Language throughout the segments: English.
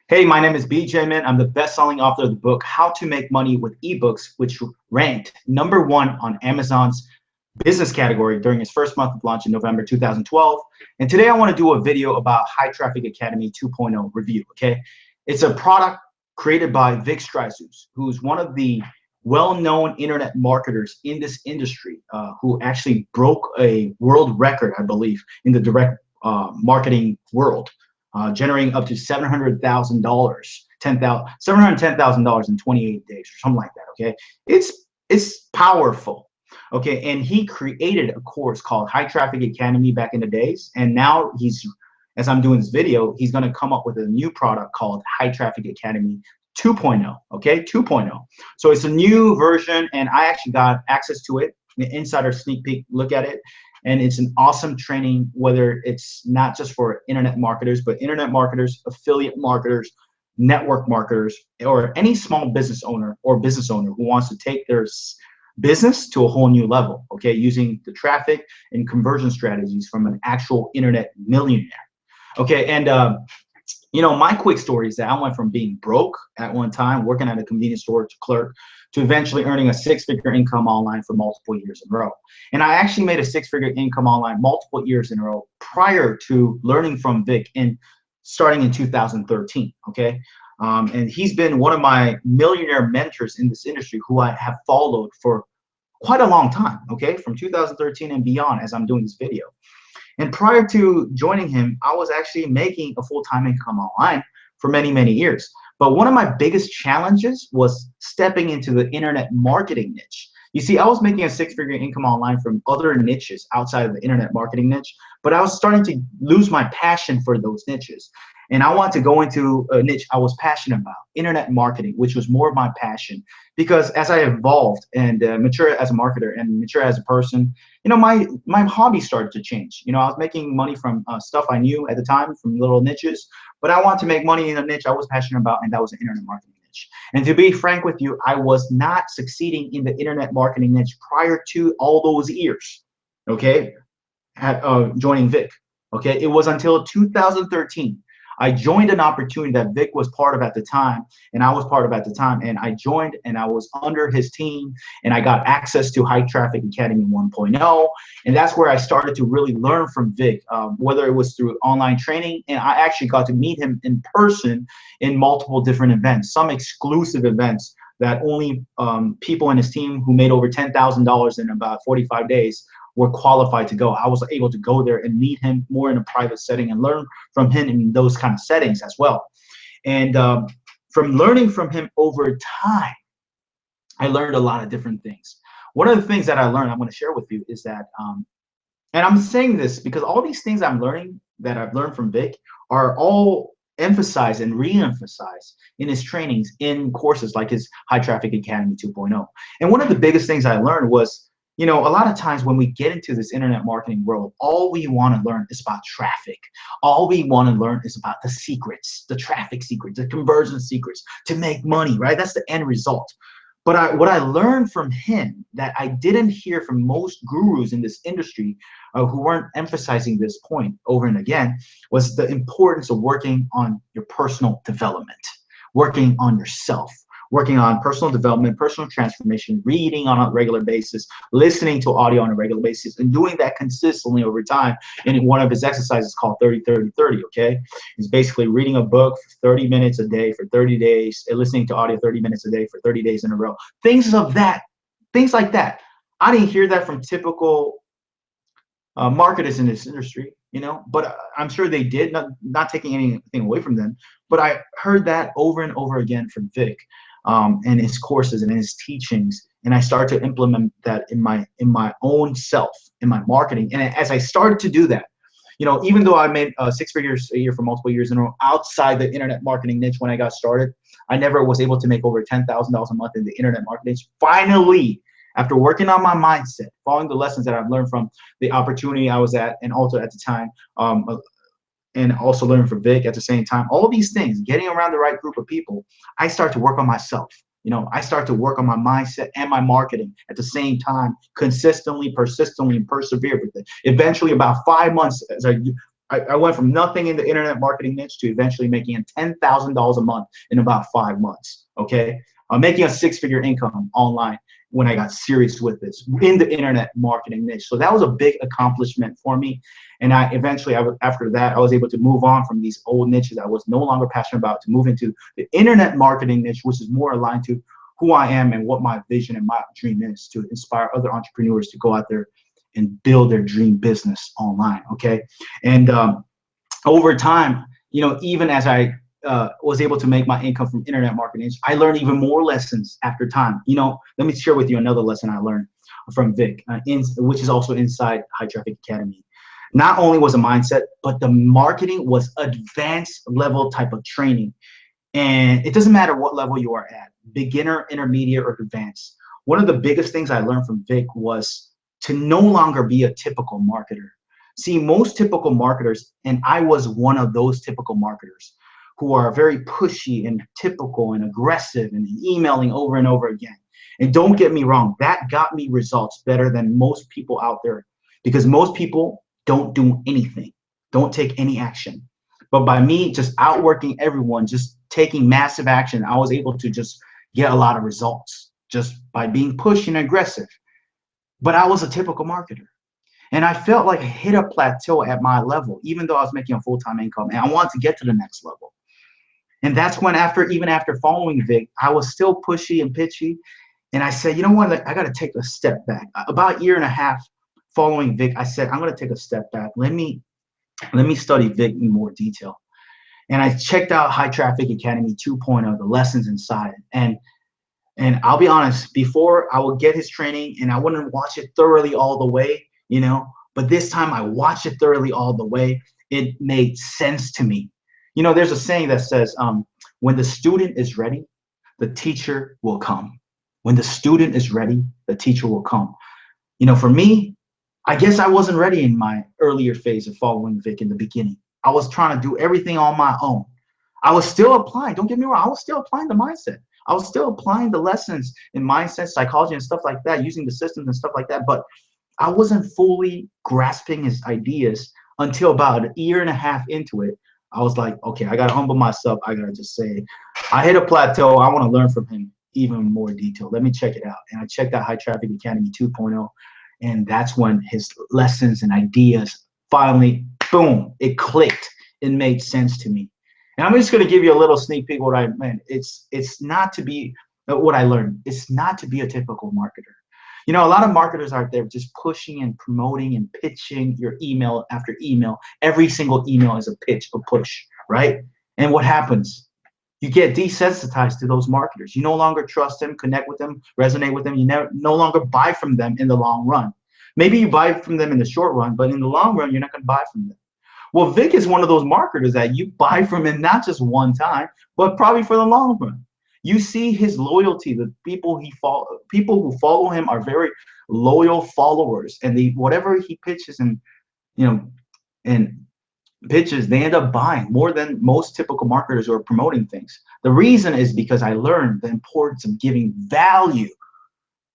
Hey, my name is BJ Man. I'm the best-selling author of the book How to Make Money with eBooks, which ranked #1 on Amazon's business category during its first month of launch in November 2012. And today I want to do a video about High Traffic Academy 2.0 review. Okay, it's a product created by Vick Strizheus, who's one of the well-known internet marketers in this industry, who actually broke a world record, I believe, in the direct marketing world, generating up to $710,000 in 28 days or something like that. Okay, it's powerful. Okay, and he created a course called High Traffic Academy back in the days, and now as I'm doing this video, he's going to come up with a new product called High Traffic Academy 2.0. Okay, 2.0. So it's a new version, and I actually got access to it, an insider sneak peek look at it. And it's an awesome training, whether it's not just for internet marketers, but internet marketers, affiliate marketers, network marketers, or any small business owner who wants to take their business to a whole new level, okay, using the traffic and conversion strategies from an actual internet millionaire. Okay, and my quick story is that I went from being broke at one time, working at a convenience store to clerk, to eventually earning a six-figure income online for multiple years in a row. And I actually made a six-figure income online multiple years in a row prior to learning from Vick and starting in 2013, okay? And he's been one of my millionaire mentors in this industry who I have followed for quite a long time, okay? From 2013 and beyond as I'm doing this video. And prior to joining him, I was actually making a full-time income online for many, many years. But one of my biggest challenges was stepping into the internet marketing niche. You see, I was making a six-figure income online from other niches outside of the internet marketing niche, but I was starting to lose my passion for those niches. And I wanted to go into a niche I was passionate about, internet marketing, which was more of my passion. Because as I evolved and mature as a marketer and mature as a person, my hobby started to change. I was making money from stuff I knew at the time, from little niches, but I wanted to make money in a niche I was passionate about, and that was the internet marketing niche. And to be frank with you, I was not succeeding in the internet marketing niche prior to all those years, okay, at joining Vick. Okay, it was until 2013 I joined an opportunity that Vick was part of at the time, and I was part of at the time, and I joined and I was under his team, and I got access to High Traffic Academy 1.0, and that's where I started to really learn from Vick, whether it was through online training, and I actually got to meet him in person in multiple different events, some exclusive events that only people in his team who made over $10,000 in about 45 days were qualified to go. I was able to go there and meet him more in a private setting and learn from him in those kind of settings as well. And from learning from him over time, I learned a lot of different things. One of the things that I learned, I'm going to share with you, is that, and I'm saying this because all these things I'm learning that I've learned from Vick are all emphasized and re-emphasized in his trainings in courses like his High Traffic Academy 2.0. And one of the biggest things I learned was, a lot of times when we get into this internet marketing world, all we want to learn is about traffic. All we want to learn is about the secrets, the traffic secrets, the conversion secrets to make money, right? That's the end result. But what I learned from him that I didn't hear from most gurus in this industry who weren't emphasizing this point over and again was the importance of working on your personal development, working on yourself, working on personal development, personal transformation, reading on a regular basis, listening to audio on a regular basis, and doing that consistently over time. And one of his exercises called 30-30-30, okay? It's basically reading a book for 30 minutes a day for 30 days, and listening to audio 30 minutes a day for 30 days in a row. Things like that. I didn't hear that from typical marketers in this industry, but I'm sure they did, not taking anything away from them, but I heard that over and over again from Vick. And his courses and his teachings, and I started to implement that in my own self, in my marketing. And as I started to do that, even though I made six figures a year for multiple years in a row outside the internet marketing niche when I got started, I never was able to make over $10,000 a month in the internet marketing niche. Finally, after working on my mindset, following the lessons that I've learned from the opportunity I was at, and also at the time, and also learning from Vick at the same time, all of these things, getting around the right group of people, I start to work on myself. I start to work on my mindset and my marketing at the same time, consistently, persistently, and persevere with it. Eventually, about 5 months as I I went from nothing in the internet marketing niche to eventually making $10,000 a month in about 5 months. Okay, I'm making a 6-figure income online when I got serious with this in the internet marketing niche. So that was a big accomplishment for me. And I eventually, after that, I was able to move on from these old niches I was no longer passionate about to move into the internet marketing niche, which is more aligned to who I am and what my vision and my dream is, to inspire other entrepreneurs to go out there and build their dream business online. Okay, and over time, even as I was able to make my income from internet marketing, I learned even more lessons after time. Let me share with you another lesson I learned from Vick, which is also inside High Traffic Academy. Not only was a mindset, but the marketing was advanced level type of training. And it doesn't matter what level you are at, beginner, intermediate, or advanced. One of the biggest things I learned from Vick was to no longer be a typical marketer. See, most typical marketers, and I was one of those typical marketers who are very pushy and typical and aggressive and emailing over and over again. And don't get me wrong, that got me results better than most people out there, because most people don't do anything, don't take any action. But by me just outworking everyone, just taking massive action, I was able to just get a lot of results just by being pushy and aggressive. But I was a typical marketer. And I felt like I hit a plateau at my level, even though I was making a full-time income, and I wanted to get to the next level. And that's when, even after following Vick, I was still pushy and pitchy. And I said, you know what, I got to take a step back. About a year and a half following Vick, I said, I'm going to take a step back. Let me study Vick in more detail. And I checked out High Traffic Academy 2.0, the lessons inside. And I'll be honest, before I would get his training and I wouldn't watch it thoroughly all the way, but this time I watched it thoroughly all the way. It made sense to me. There's a saying that says, when the student is ready, the teacher will come. When the student is ready, the teacher will come. For me, I guess I wasn't ready in my earlier phase of following Vick in the beginning. I was trying to do everything on my own. I was still applying, don't get me wrong, I was still applying the mindset. I was still applying the lessons in mindset, psychology, and stuff like that, using the systems and stuff like that. But I wasn't fully grasping his ideas until about a year and a half into it. I was like, okay, I got to humble myself. I got to just say, I hit a plateau. I want to learn from him even more detail. Let me check it out. And I checked out High Traffic Academy 2.0. And that's when his lessons and ideas finally, boom, it clicked. It made sense to me. And I'm just going to give you a little sneak peek of what I meant. It's not to be what I learned. It's not to be a typical marketer. A lot of marketers out there just pushing and promoting and pitching your email after email. Every single email is a pitch, a push, right? And what happens? You get desensitized to those marketers. You no longer trust them, connect with them, resonate with them. You no longer buy from them in the long run. Maybe you buy from them in the short run, but in the long run, you're not going to buy from them. Well, Vick is one of those marketers that you buy from him not just one time, but probably for the long run. You see his loyalty. The people who follow him are very loyal followers, and whatever he pitches and pitches, they end up buying more than most typical marketers who are promoting things. The reason is because I learned the importance of giving value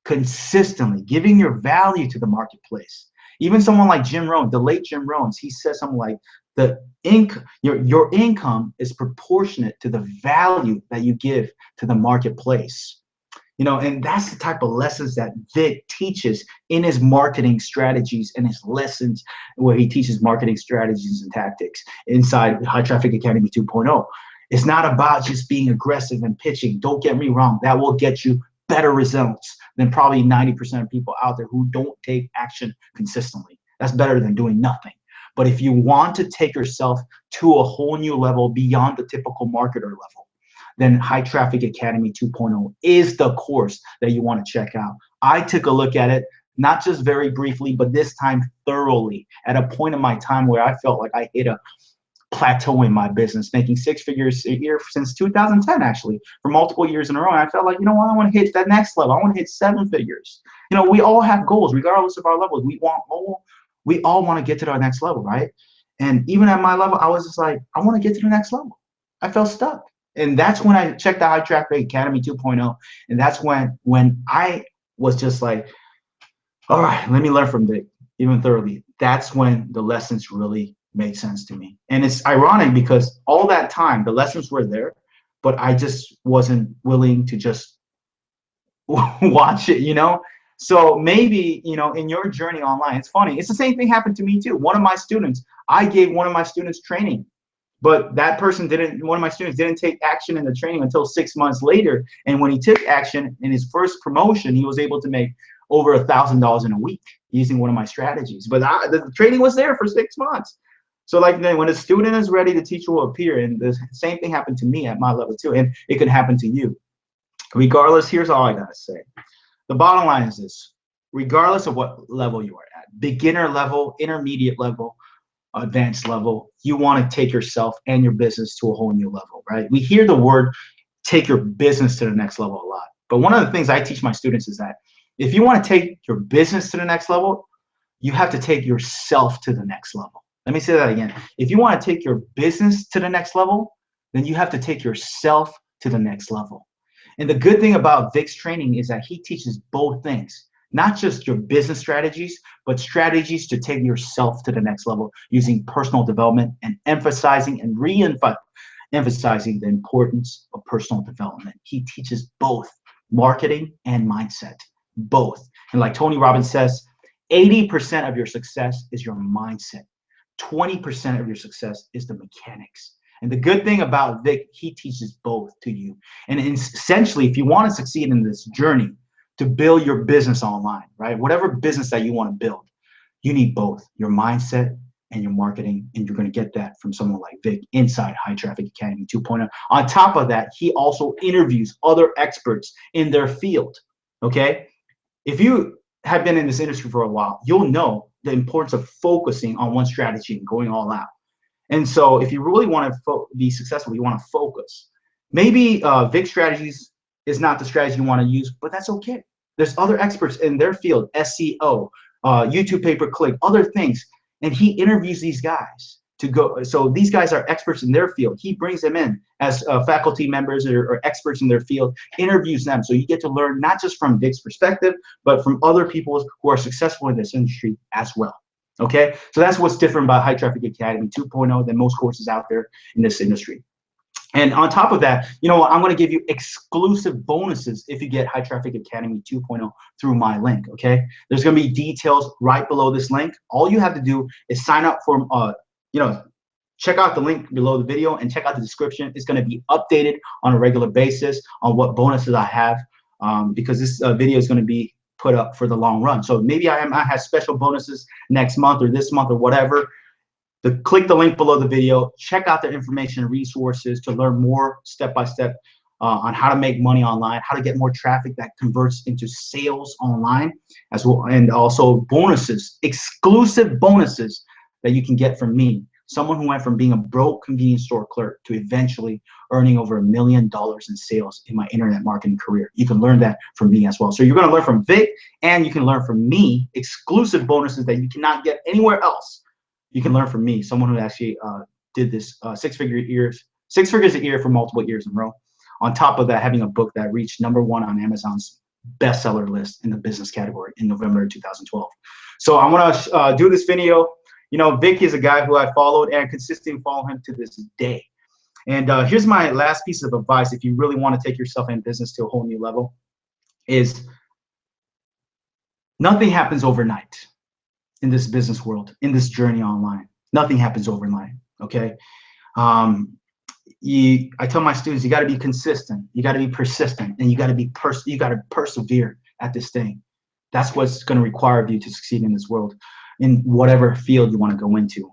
consistently, giving your value to the marketplace. Even someone like Jim Rohn, the late Jim Rohn, he says something like, your income is proportionate to the value that you give to the marketplace. And that's the type of lessons that Vick teaches in his marketing strategies and his lessons where he teaches marketing strategies and tactics inside High Traffic Academy 2.0. It's not about just being aggressive and pitching. Don't get me wrong. That will get you better results than probably 90% of people out there who don't take action consistently. That's better than doing nothing. But if you want to take yourself to a whole new level beyond the typical marketer level, then High Traffic Academy 2.0 is the course that you want to check out. I took a look at it, not just very briefly, but this time thoroughly, at a point in my time where I felt like I hit a plateau in my business, making 6 figures a year since 2010, actually, for multiple years in a row. And I felt like, what, I want to hit that next level. I want to hit 7 figures. We all have goals, regardless of our levels. We all want to get to our next level, right? And even at my level, I was just like, I want to get to the next level. I felt stuck. And that's when I checked out High Traffic Academy 2.0. And that's when I was just like, all right, let me learn from Vick even thoroughly. That's when the lessons really made sense to me. And it's ironic because all that time, the lessons were there, but I just wasn't willing to just watch it, you know? So maybe, you know, in your journey online, it's funny. It's the same thing happened to me too. One of my students, I gave one of my students training, but that person didn't, one of my students didn't take action in the training until 6 months later. And when he took action in his first promotion, he was able to make over $1,000 in a week using one of my strategies. But the training was there for 6 months. So like then when a student is ready, the teacher will appear. And the same thing happened to me at my level too. And it can happen to you. Regardless, here's all I gotta say. The bottom line is this: regardless of what level you are at, beginner level, intermediate level, advanced level, you want to take yourself and your business to a whole new level, right? We hear the word take your business to the next level a lot. But one of the things I teach my students is that if you want to take your business to the next level, you have to take yourself to the next level. Let me say that again. If you want to take your business to the next level, then you have to take yourself to the next level. And the good thing about Vick's training is that he teaches both things, not just your business strategies, but strategies to take yourself to the next level using personal development and emphasizing and re-emphasizing the importance of personal development. He teaches both marketing and mindset, both. And like Tony Robbins says, 80% of your success is your mindset. 20% of your success is the mechanics. And the good thing about Vick, he teaches both to you. And essentially, if you want to succeed in this journey to build your business online, right? Whatever business that you want to build, you need both your mindset and your marketing. And you're going to get that from someone like Vick inside High Traffic Academy 2.0. On top of that, he also interviews other experts in their field. Okay. If you have been in this industry for a while, you'll know the importance of focusing on one strategy and going all out. And so if you really want to be successful, you want to focus. Maybe Vick Strategies is not the strategy you want to use, but that's okay. There's other experts in their field, SEO, YouTube pay-per-click, other things. And he interviews these guys to go. So these guys are experts in their field. He brings them in as faculty members or experts in their field, interviews them. So you get to learn not just from Vick's perspective, but from other people who are successful in this industry as well. Okay, so that's what's different about High Traffic Academy 2.0 than most courses out there in this industry. And on top of that, you know what, I'm going to give you exclusive bonuses if you get High Traffic Academy 2.0 through my link. Okay, there's going to be details right below this link. All you have to do is sign up for, you know, check out the link below the video and check out the description. It's going to be updated on a regular basis on what bonuses I have, because this video is going to be put up for the long run. So maybe I have special bonuses next month or this month or whatever. Click the link below the video, check out the information and resources to learn more step-by-step on how to make money online, how to get more traffic that converts into sales online as well, and also bonuses, exclusive bonuses that you can get from me. Someone who went from being a broke convenience store clerk to eventually earning over $1 million in sales in my internet marketing career. You can learn that from me as well. So you're going to learn from Vick, and you can learn from me exclusive bonuses that you cannot get anywhere else. You can learn from me, someone who actually did this six figures a year for multiple years in a row. On top of that, having a book that reached #1 on Amazon's bestseller list in the business category in November 2012. So I want to do this video. You know, Vick is a guy who I followed and consistently follow him to this day. And here's my last piece of advice if you really want to take yourself in business to a whole new level is nothing happens overnight in this business world, in this journey online. Nothing happens overnight, okay? I tell my students, you got to be consistent, you got to be persistent, and you got to persevere at this thing. That's what's going to require of you to succeed in this world, in whatever field you want to go into.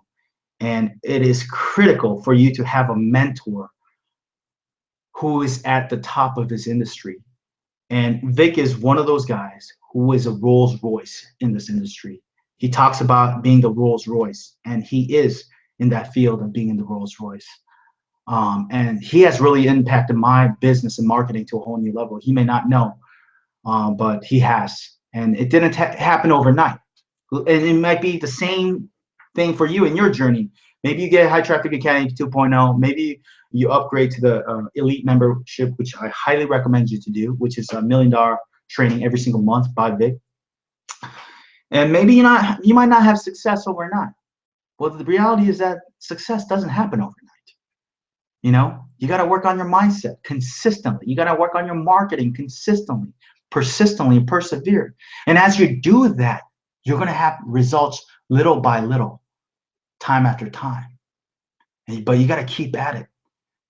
And it is critical for you to have a mentor who is at the top of his industry. And Vick is one of those guys who is a Rolls Royce in this industry. He talks about being the Rolls Royce, and he is in that field of being in the Rolls Royce. And he has really impacted my business and marketing to a whole new level. He may not know, but he has. And it didn't happen overnight. And it might be the same thing for you in your journey. Maybe you get High Traffic Academy 2.0. Maybe you upgrade to the elite membership, which I highly recommend you to do, which is $1 million training every single month by Vick. And maybe you might not have success overnight. Well, the reality is that success doesn't happen overnight. You know, you got to work on your mindset consistently. You got to work on your marketing consistently, persistently, and persevere. And as you do that, you're going to have results little by little, time after time. But you got to keep at it.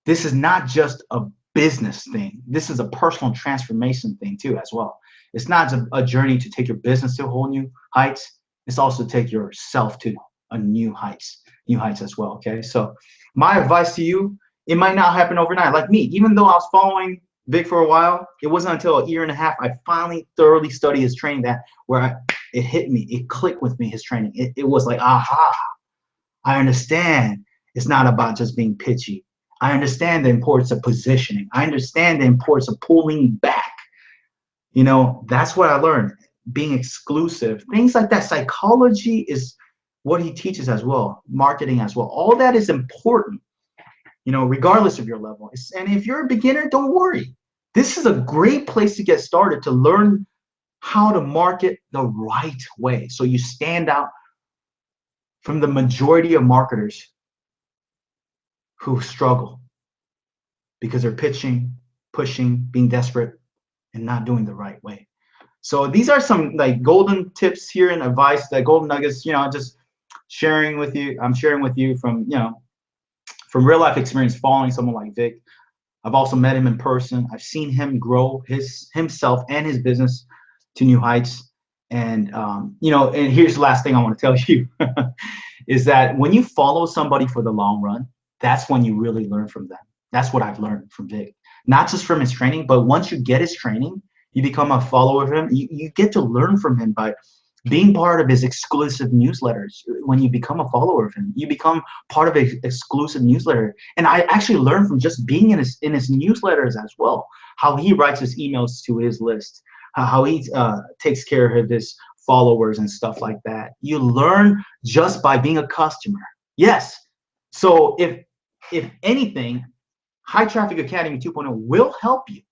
This is not just a business thing. This is a personal transformation thing too, as well. It's not a journey to take your business to a whole new heights. It's also to take yourself to a new heights as well. Okay. So my advice to you, it might not happen overnight. Like me, even though I was following Vic for a while, it wasn't until a year and a half I finally thoroughly studied his training that it hit me, it clicked with me, his training. It was like, aha, I understand. It's not about just being pitchy. I understand the importance of positioning. I understand the importance of pulling back. You know, that's what I learned. Being exclusive, things like that. Psychology is what he teaches as well. Marketing as well. All that is important, you know, regardless of your level. And if you're a beginner, don't worry. This is a great place to get started to learn how to market the right way. So you stand out from the majority of marketers who struggle because they're pitching, pushing, being desperate, and not doing the right way. So these are some like golden tips here and advice, that golden nuggets, you know, just sharing with you. I'm sharing with you from, you know, from real life experience following someone like Vic. I've also met him in person. I've seen him grow himself and his business to new heights. And, you know, and here's the last thing I want to tell you is that when you follow somebody for the long run, that's when you really learn from them. That's what I've learned from Vic, not just from his training, but once you get his training, you become a follower of him. You get to learn from him by being part of his exclusive newsletters. When you become a follower of him, you become part of an exclusive newsletter. And I actually learned from just being in his newsletters as well, how he writes his emails to his list, how he takes care of his followers and stuff like that. You learn just by being a customer. Yes. So if anything, High Traffic Academy 2.0 will help you.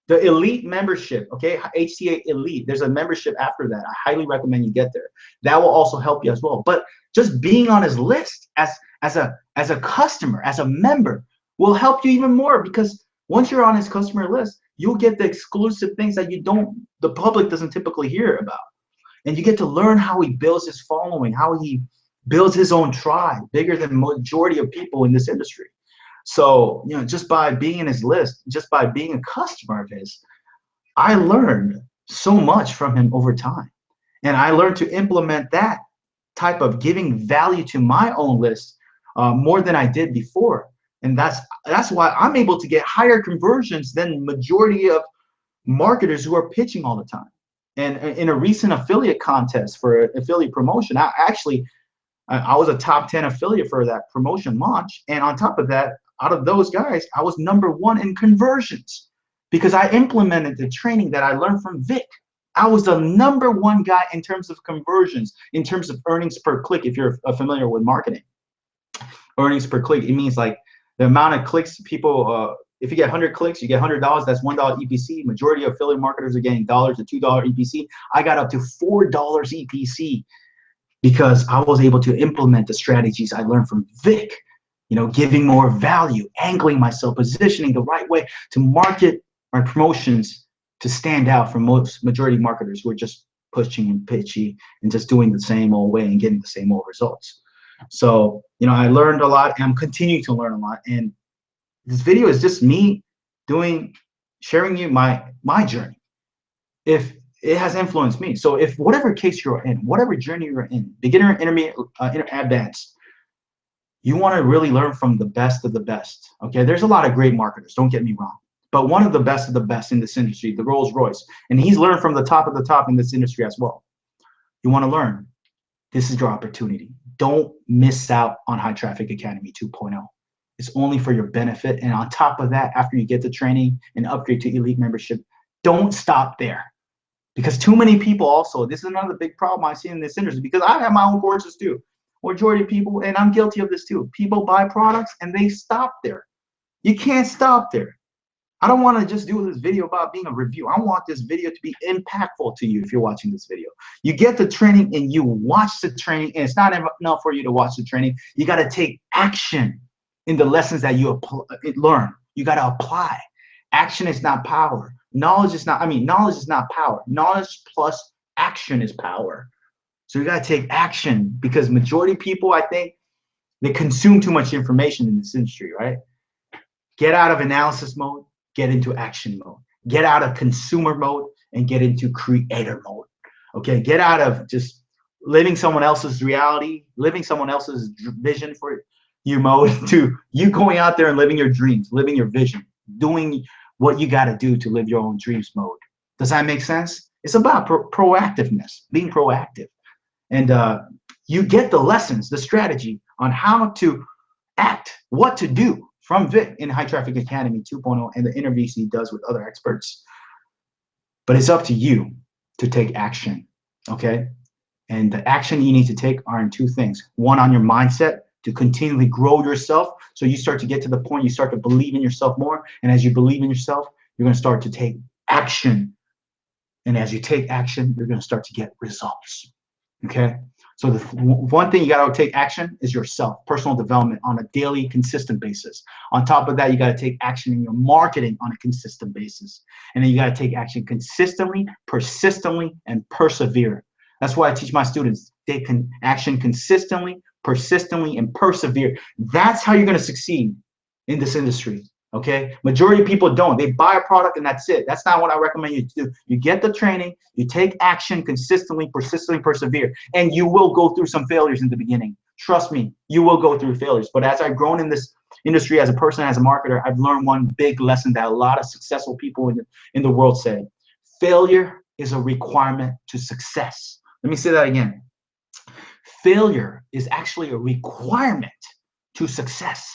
The elite membership, okay, HTA Elite, there's a membership after that. I highly recommend you get there. That will also help you as well. But just being on his list as a customer, as a member, will help you even more, because once you're on his customer list, you'll get the exclusive things that the public doesn't typically hear about. And you get to learn how he builds his following, how he builds his own tribe, bigger than the majority of people in this industry. So, you know, just by being in his list, just by being a customer of his, I learned so much from him over time. And I learned to implement that type of giving value to my own list more than I did before. And that's why I'm able to get higher conversions than majority of marketers who are pitching all the time. And in a recent affiliate contest for affiliate promotion, I was a top 10 affiliate for that promotion launch. And on top of that, out of those guys, I was #1 in conversions because I implemented the training that I learned from Vic. I was the #1 guy in terms of conversions, in terms of earnings per click. If you're familiar with marketing, earnings per click, it means like the amount of clicks people, if you get 100 clicks, you get $100. That's $1 EPC. Majority of affiliate marketers are getting $1 to $2 EPC. I got up to $4 EPC because I was able to implement the strategies I learned from Vic. You know, giving more value, angling myself, positioning the right way to market my promotions to stand out from majority marketers who are just pushing and pitchy and just doing the same old way and getting the same old results. So, you know, I learned a lot, and I'm continuing to learn a lot. And this video is just me sharing you my journey. If it has influenced me. So if whatever case you're in, whatever journey you're in, beginner, intermediate, advanced, you want to really learn from the best of the best. Okay, there's a lot of great marketers, don't get me wrong, but one of the best in this industry, the Rolls Royce, and he's learned from the top of the top in this industry as well. You want to learn, this is your opportunity. Don't miss out on High Traffic Academy 2.0. It's only for your benefit. And on top of that, after you get the training and upgrade to elite membership, don't stop there. Because too many people also, this is another big problem I see in this industry, because I have my own courses too. Majority of people, and I'm guilty of this too, people buy products and they stop there. You can't stop there. I don't want to just do this video about being a review. I want this video to be impactful to you if you're watching this video. You get the training and you watch the training, and it's not enough for you to watch the training. You got to take action in the lessons that you learn. You got to apply. Action is not power. Knowledge is not power. Knowledge plus action is power. So you got to take action, because majority of people, I think, they consume too much information in this industry, right? Get out of analysis mode, get into action mode. Get out of consumer mode and get into creator mode. Okay, get out of just living someone else's reality, living someone else's vision for you mode, to you going out there and living your dreams, living your vision, doing what you got to do to live your own dreams mode. Does that make sense? It's about proactiveness, being proactive. And you get the lessons, the strategy on how to act, what to do from Vick in High Traffic Academy 2.0 and the interviews he does with other experts. But it's up to you to take action, okay? And the action you need to take are in two things. One, on your mindset, to continually grow yourself, so you start to get to the point you start to believe in yourself more. And as you believe in yourself, you're going to start to take action. And as you take action, you're going to start to get results, okay? So the one thing you got to take action is yourself, personal development on a daily, consistent basis. On top of that, you got to take action in your marketing on a consistent basis. And then you got to take action consistently, persistently, and persevere. That's why I teach my students, take action consistently, persistently, and persevere. That's how you're going to succeed in this industry. Okay, majority of people don't. They buy a product and that's it. That's not what I recommend you to do. You get the training, you take action consistently, persistently, persevere, and you will go through some failures in the beginning. Trust me, you will go through failures. But as I've grown in this industry as a person, as a marketer, I've learned one big lesson that a lot of successful people in the world say: failure is a requirement to success. Let me say that again. Failure is actually a requirement to success.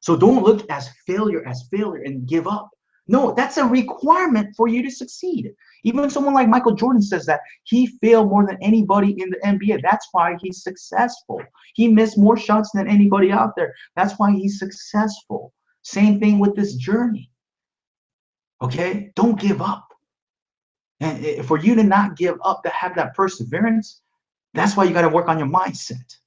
So don't look at failure and give up. No, that's a requirement for you to succeed. Even someone like Michael Jordan says that he failed more than anybody in the NBA. That's why he's successful. He missed more shots than anybody out there. That's why he's successful. Same thing with this journey. Okay? Don't give up. And for you to not give up, to have that perseverance, that's why you got to work on your mindset.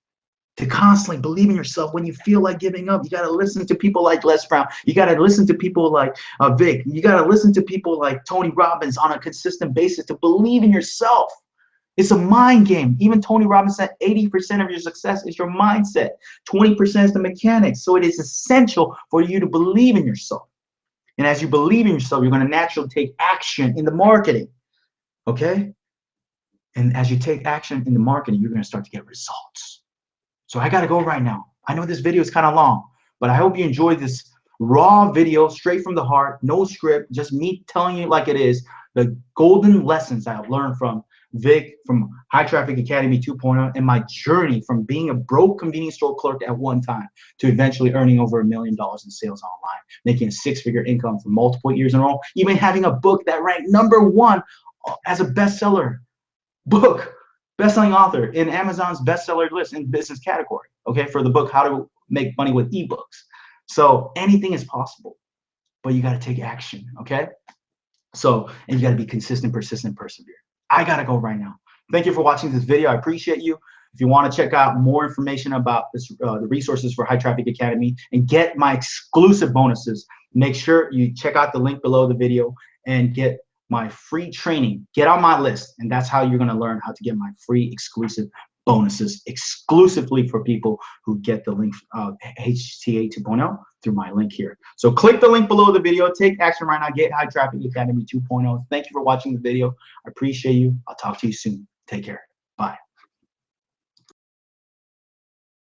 To constantly believe in yourself when you feel like giving up. You got to listen to people like Les Brown. You got to listen to people like Vick. You got to listen to people like Tony Robbins on a consistent basis to believe in yourself. It's a mind game. Even Tony Robbins said 80% of your success is your mindset. 20% is the mechanics. So it is essential for you to believe in yourself. And as you believe in yourself, you're going to naturally take action in the marketing. Okay? And as you take action in the marketing, you're going to start to get results. So I got to go right now. I know this video is kind of long, but I hope you enjoyed this raw video, straight from the heart, no script, just me telling you like it is, the golden lessons I've learned from Vick, from High Traffic Academy 2.0, and my journey from being a broke convenience store clerk at one time to eventually earning over $1 million in sales online, making a six-figure income for multiple years in a row, even having a book that ranked #1 as a bestseller book. Best-selling author in Amazon's bestseller list in business category, okay, for the book, How to Make Money with eBooks. So anything is possible, but you got to take action, okay? So, and you got to be consistent, persistent, persevere. I got to go right now. Thank you for watching this video. I appreciate you. If you want to check out more information about this, the resources for High Traffic Academy and get my exclusive bonuses, make sure you check out the link below the video and get my free training. Get on my list, and that's how you're going to learn how to get my free exclusive bonuses exclusively for people who get the link HTA 2.0 through my link here. So click the link below the video. Take action right now. Get High Traffic Academy 2.0. Thank you for watching the video. I appreciate you. I'll talk to you soon. Take care. Bye.